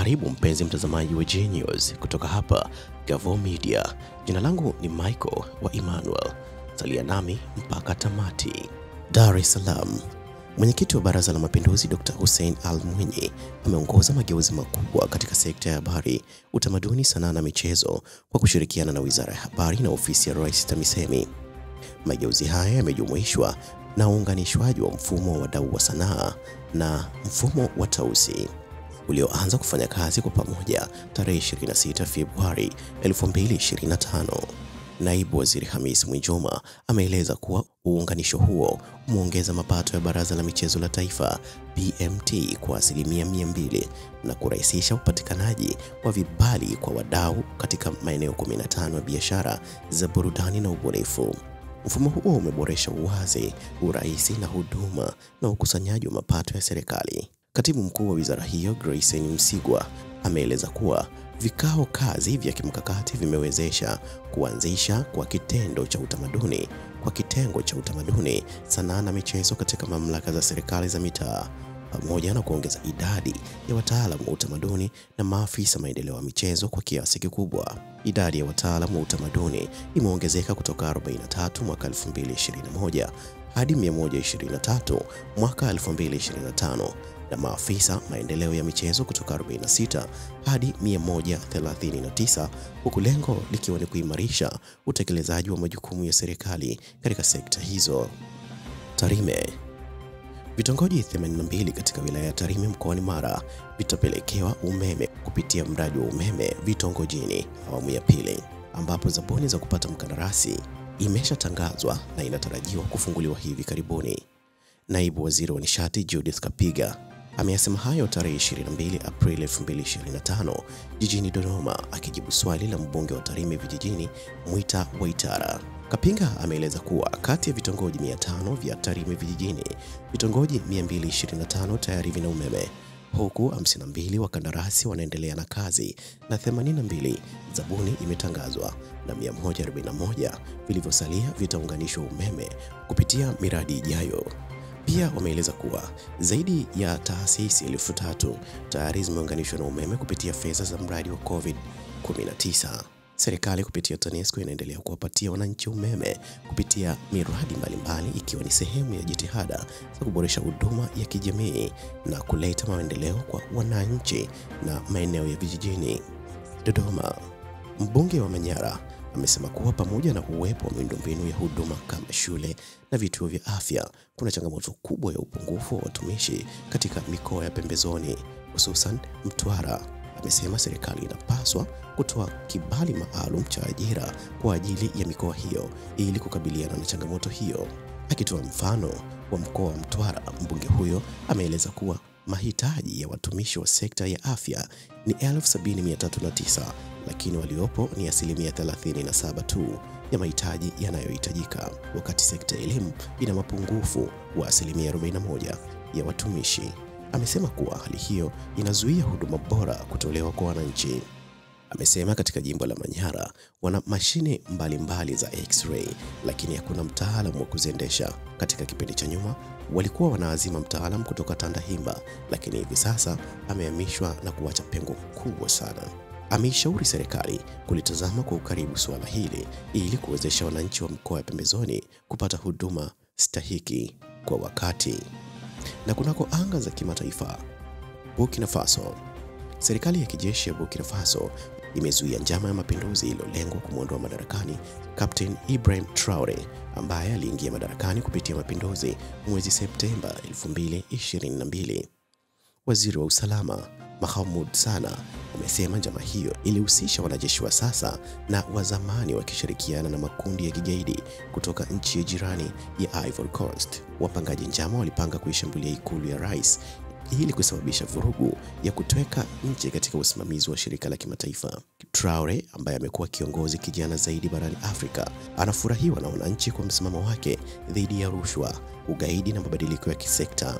Karibu mpenzi mtazamaji wa Genius kutoka hapa Gavo Media. Jina langu ni Michael wa Emmanuel. Salia nami mpaka tamati. Dar es Salaam. Mwenyekiti wa Baraza la Mapinduzi Dr. Hussein Al-Mwinyi ameongoza mageuzi makubwa katika sekta ya habari, utamaduni, sanaa na michezo kwa kushirikiana na Wizara ya Habari na Ofisi ya Rais TAMISEMI. Mageuzi haya yamejumuishwa na uunganishwaji wa mfumo wa wadau wa sanaa na mfumo wa tausi ulioanza kufanya kazi kwa pamoja tarehe 26 Februari 2025. Naibu Waziri Hamis Mwinjuma ameeleza kuwa uunganisho huo umeongeza mapato ya Baraza la Michezo la Taifa BMT kwa 200% na kurahisisha upatikanaji wa vibali kwa wadau katika maeneo 15 ya biashara za burudani na ubunifu. Mfumo huo umeboresha uwazi, urahisi na huduma na ukusanyaji wa mapato ya serikali. Katibu mkuu wa wizara hiyo Grayson Msigwa ameeleza kuwa vikao kazi vya kimkakati vimewezesha kuanzisha kwa kitengo cha utamaduni, sanaa na michezo katika mamlaka za serikali za mitaa, pamoja na kuongeza idadi ya wataalamu wa utamaduni na maafisa maendeleo ya michezo kwa kiasi kikubwa. Idadi ya wataalamu wa utamaduni imeongezeka kutoka 43 mwaka 2021 hadi 123 mwaka 2025 na maafisa maendeleo ya michezo kutoka 46 hadi 139, huku lengo likiwa ni kuimarisha utekelezaji wa majukumu ya serikali katika sekta hizo. Tarime. Vitongoji 82 katika wilaya ya Tarime mkoani Mara vitapelekewa umeme kupitia mradi wa umeme vitongojini awamu ya pili, ambapo zabuni za kupata mkandarasi imeshatangazwa na inatarajiwa kufunguliwa hivi karibuni. Naibu Waziri wa Nishati Judith Kapiga ameyasema hayo tarehe 22 Aprili 2025 jijini Dodoma akijibu swali la mbunge wa Tarime vijijini Mwita Waitara. Kapinga ameeleza kuwa kati ya vitongoji 500 vya Tarime vijijini, vitongoji 225 tayari vina umeme, huku 52 wakandarasi wanaendelea na kazi na 82 zabuni imetangazwa na 141 vilivyosalia vitaunganishwa umeme kupitia miradi ijayo. Pia wameeleza kuwa zaidi ya taasisi 3,000 tayari zimeunganishwa na umeme kupitia fedha za mradi wa COVID-19. Serikali kupitia TANESCO inaendelea kuwapatia wananchi umeme kupitia miradi mbalimbali ikiwa ni sehemu ya jitihada za kuboresha huduma ya kijamii na kuleta maendeleo kwa wananchi na maeneo ya vijijini. Dodoma. Mbunge wa Manyara amesema kuwa pamoja na uwepo wa miundombinu ya huduma kama shule na vituo vya afya, kuna changamoto kubwa ya upungufu wa watumishi katika mikoa ya pembezoni, hususan Mtwara. Amesema serikali inapaswa kutoa kibali maalum cha ajira kwa ajili ya mikoa hiyo ili kukabiliana na changamoto hiyo. Akitoa mfano wa mkoa wa Mtwara, mbunge huyo ameeleza kuwa mahitaji ya watumishi wa sekta ya afya ni 70,309, lakini waliopo ni 37% tu ya mahitaji yanayohitajika, wakati sekta ya elimu ina mapungufu wa 41% ya watumishi. Amesema kuwa hali hiyo inazuia huduma bora kutolewa kwa wananchi. Amesema katika jimbo la Manyara wana mashine mbalimbali za X-ray, lakini hakuna mtaalamu wa kuziendesha. Katika kipindi cha nyuma walikuwa wanaazima mtaalamu kutoka Tandahimba, lakini hivi sasa amehamishwa na kuacha pengo kubwa sana. Ameishauri serikali kulitazama kwa ukaribu suala hili ili kuwezesha wananchi wa mkoa ya pembezoni kupata huduma stahiki kwa wakati. Na kunako anga za kimataifa, Burkina Faso. Serikali ya kijeshi ya Burkina Faso imezuia njama ya mapinduzi iliyolengwa kumwondoa madarakani Captain Ibrahim Traore ambaye aliingia madarakani kupitia mapinduzi mwezi Septemba 2022. Waziri wa usalama Mahamoud Sana amesema njama hiyo ilihusisha wanajeshi wa sasa na wa zamani wakishirikiana na makundi ya kigaidi kutoka nchi ya jirani ya Ivory Coast. Wapangaji njama walipanga kuishambulia ikulu ya rais ili kusababisha vurugu ya kutoweka nchi katika usimamizi wa shirika la kimataifa. Traore ambaye amekuwa kiongozi kijana zaidi barani Afrika anafurahiwa na wananchi kwa msimamo wake dhidi ya rushwa, ugaidi na mabadiliko ya kisekta.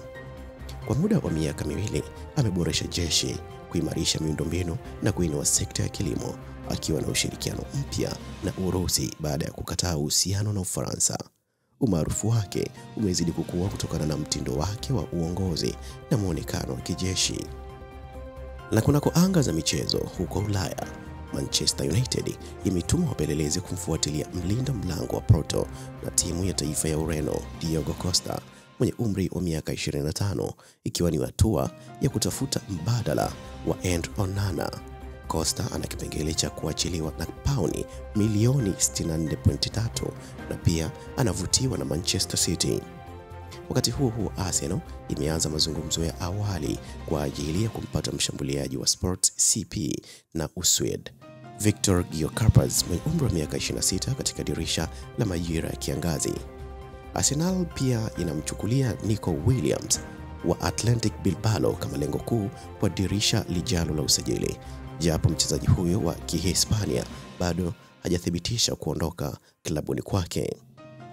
Kwa muda wa miaka miwili ameboresha jeshi, kuimarisha miundombinu na kuinua sekta ya kilimo, akiwa na ushirikiano mpya na Urusi baada ya kukataa uhusiano na Ufaransa. Umaarufu wake umezidi kukua kutokana na mtindo wake wa uongozi na muonekano wa kijeshi. Na kunako anga za michezo huko Ulaya, Manchester United imetuma wapelelezi kumfuatilia mlinda mlango wa Porto na timu ya taifa ya Ureno Diogo Costa mwenye umri wa miaka 25, ikiwa ni hatua ya kutafuta mbadala wa Andre Onana. Costa ana kipengele cha kuachiliwa na pauni milioni 64.3 na pia anavutiwa na Manchester City. Wakati huo Arsenal imeanza mazungumzo ya awali kwa ajili ya kumpata mshambuliaji wa Sports CP na Uswed Victor Gyökeres mwenye umri wa miaka 26 katika dirisha la majira ya kiangazi. Arsenal pia inamchukulia Nico Williams wa Athletic Bilbao kama lengo kuu kwa dirisha lijalo la usajili, japo mchezaji huyo wa Kihispania bado hajathibitisha kuondoka klabuni kwake.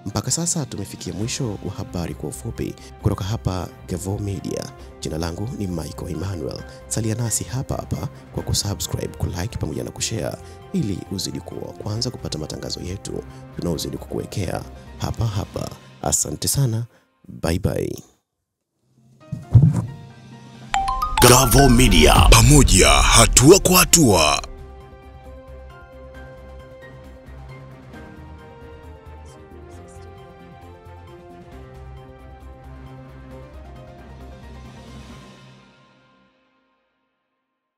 Mpaka sasa tumefikia mwisho wa habari kwa ufupi kutoka hapa Gavoo Media. Jina langu ni Michael Emmanuel. Salia nasi hapa kwa kusubscribe, kulike pamoja na kushare ili uzidi kuwa wa kwanza kupata matangazo yetu tunaozidi kukuwekea hapa. Asante sana. Bye bye. Gavoo Media, pamoja hatua kwa hatua.